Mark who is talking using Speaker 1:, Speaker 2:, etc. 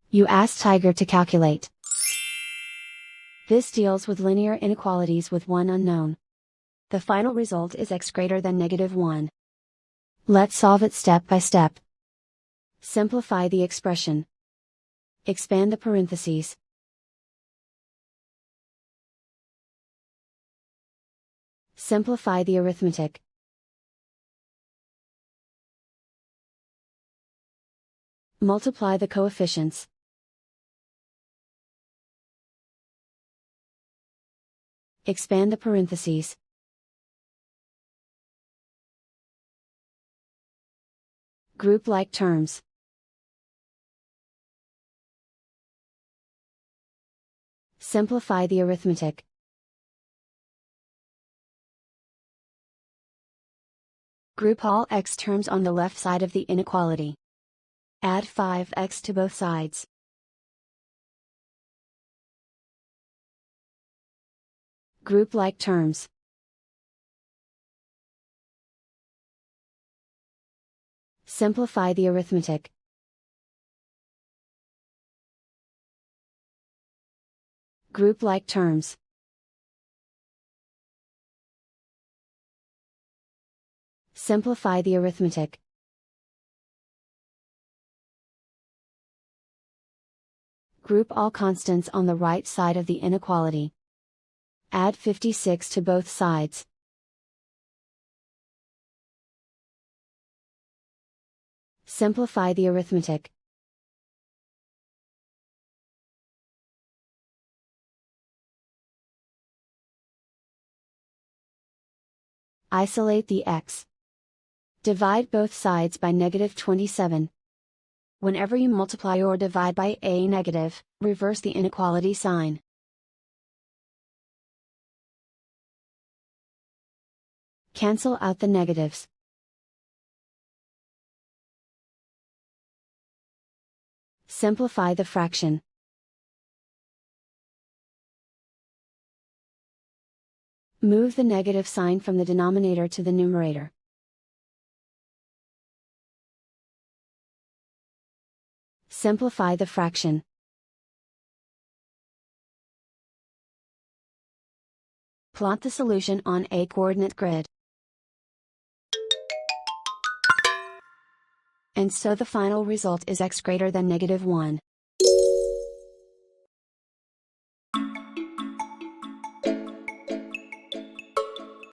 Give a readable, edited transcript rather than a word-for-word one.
Speaker 1: You ask Tiger to calculate. This deals with linear inequalities with one unknown. The final result is x greater than -1. Let's solve it step by step. Simplify the expression. Expand the parentheses. Simplify the arithmetic. Multiply the coefficients. Expand the parentheses. Group like terms. Simplify the arithmetic. Group all x terms on the left side of the inequality. Add 5x to both sides. Group like terms. Simplify the arithmetic. Group like terms. Simplify the arithmetic. Group all constants on the right side of the inequality. Add 56 to both sides. Simplify the arithmetic. Isolate the x. Divide both sides by -27. Whenever you multiply or divide by a negative, reverse the inequality sign. Cancel out the negatives. Simplify the fraction. Move the negative sign from the denominator to the numerator. Simplify the fraction. Plot the solution on a coordinate grid. And so the final result is x greater than -1.